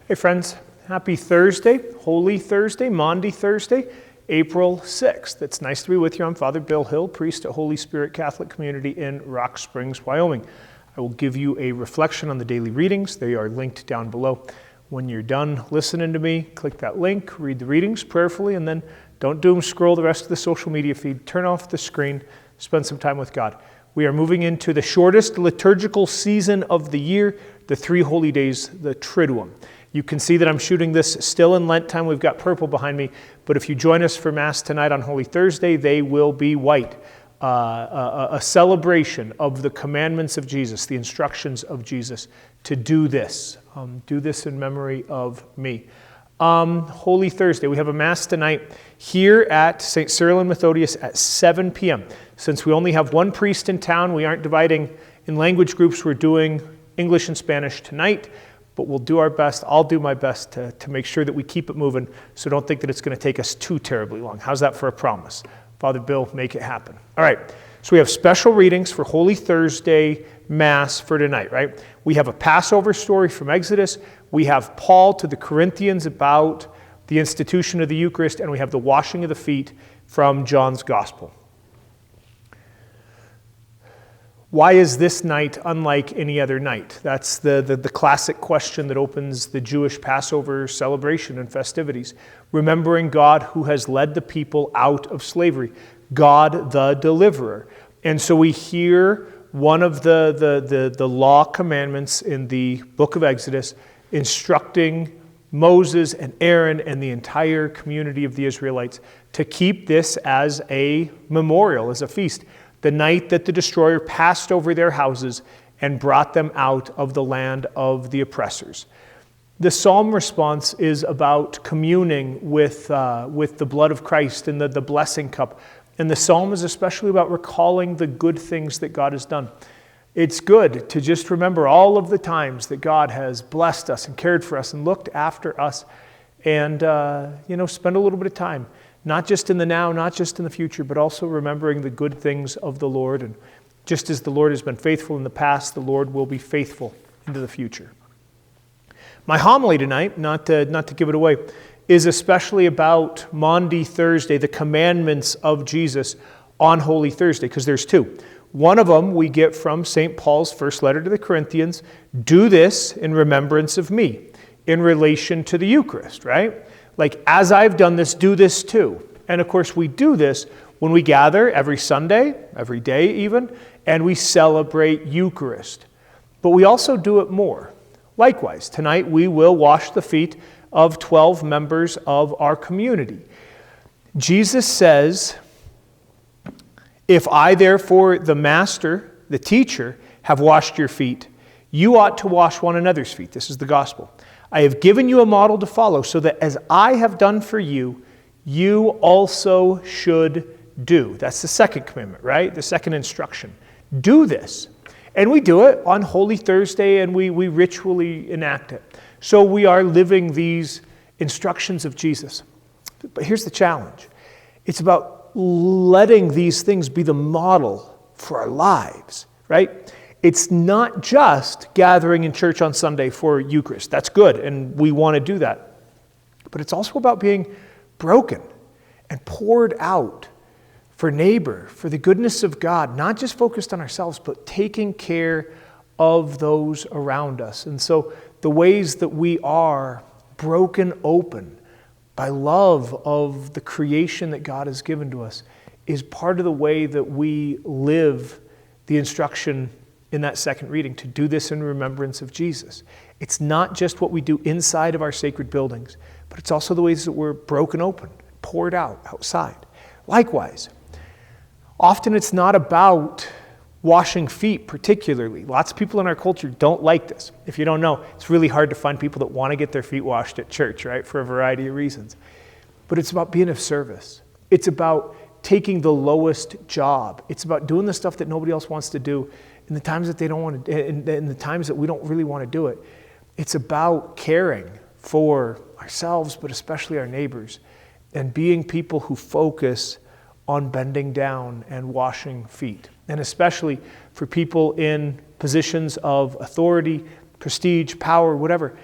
Hey friends, happy Thursday, Holy Thursday, Maundy Thursday, April 6th. It's nice to be with you. I'm Father Bill Hill, priest at Holy Spirit Catholic Community in Rock Springs, Wyoming. I will give you a reflection on the daily readings. They are linked down below. When you're done listening to me, click that link, read the readings prayerfully, and then don't doom scroll the rest of the social media feed. Turn off the screen, spend some time with God. We are moving into the shortest liturgical season of the year, the 3 holy days, the Triduum. You can see that I'm shooting this still in Lent time. We've got purple behind me, but if you join us for Mass tonight on Holy Thursday, they will be white. A celebration of the commandments of Jesus, the instructions of Jesus to do this. Do this in memory of me. Holy Thursday, we have a Mass tonight here at St. Cyril and Methodius at 7 p.m. Since we only have one priest in town, we aren't dividing in language groups. We're doing English and Spanish tonight. But we'll do our best. I'll do my best to make sure that we keep it moving, so don't think that it's going to take us too terribly long. How's that for a promise? Father Bill, make it happen. All right, so we have special readings for Holy Thursday Mass for tonight, right? We have a Passover story from Exodus. We have Paul to the Corinthians about the institution of the Eucharist, and we have the washing of the feet from John's Gospel. Why is this night unlike any other night? That's the classic question that opens the Jewish Passover celebration and festivities. Remembering God who has led the people out of slavery, God the deliverer. And so we hear one of the law commandments in the book of Exodus instructing Moses and Aaron and the entire community of the Israelites to keep this as a memorial, as a feast. The night that the destroyer passed over their houses and brought them out of the land of the oppressors. The psalm response is about communing with the blood of Christ and the blessing cup. And the psalm is especially about recalling the good things that God has done. It's good to just remember all of the times that God has blessed us and cared for us and looked after us, and spend a little bit of time. Not just in the now, not just in the future, but also remembering the good things of the Lord. And just as the Lord has been faithful in the past, the Lord will be faithful into the future. My homily tonight, not to give it away, is especially about Maundy Thursday, the commandments of Jesus on Holy Thursday, because there's 2. One of them we get from St. Paul's first letter to the Corinthians. Do this in remembrance of me, in relation to the Eucharist, right? Like, as I've done this, do this too. And of course, we do this when we gather every Sunday, every day even, and we celebrate Eucharist. But we also do it more. Likewise, tonight we will wash the feet of 12 members of our community. Jesus says, if I therefore, the master, the teacher, have washed your feet, you ought to wash one another's feet. This is the gospel. I have given you a model to follow, so that as I have done for you, you also should do. That's the second commandment, right? The second instruction. Do this. And we do it on Holy Thursday, and we ritually enact it. So we are living these instructions of Jesus. But here's the challenge. It's about letting these things be the model for our lives, right? It's not just gathering in church on Sunday for Eucharist. That's good, and we want to do that. But it's also about being broken and poured out for neighbor, for the goodness of God, not just focused on ourselves, but taking care of those around us. And so the ways that we are broken open by love of the creation that God has given to us is part of the way that we live the instruction in that second reading, to do this in remembrance of Jesus. It's not just what we do inside of our sacred buildings, but it's also the ways that we're broken open, poured out outside. Likewise, often it's not about washing feet particularly. Lots of people in our culture don't like this. If you don't know, it's really hard to find people that want to get their feet washed at church, right? For a variety of reasons. But it's about being of service. It's about taking the lowest job. It's about doing the stuff that nobody else wants to do in the times that they don't want to, in the times that we don't really want to do it. It's about caring for ourselves, but especially our neighbors, and being people who focus on bending down and washing feet. And especially for people in positions of authority, prestige, power, whatever.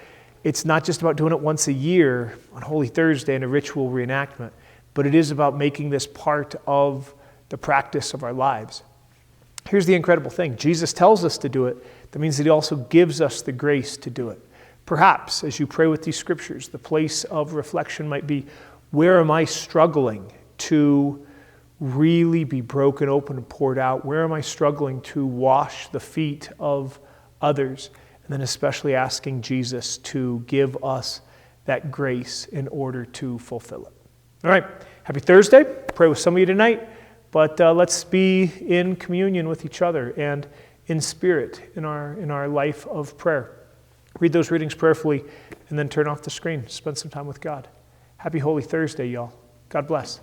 it's not just about doing it once a year on Holy Thursday in a ritual reenactment, but it is about making this part of the practice of our lives. Here's the incredible thing. Jesus tells us to do it. That means that he also gives us the grace to do it. Perhaps, as you pray with these scriptures, the place of reflection might be, where am I struggling to really be broken open and poured out? Where am I struggling to wash the feet of others? And then especially asking Jesus to give us that grace in order to fulfill it. All right, happy Thursday. Pray with some of you tonight, but let's be in communion with each other and in spirit in our life of prayer. Read those readings prayerfully and then turn off the screen. Spend some time with God. Happy Holy Thursday, y'all. God bless.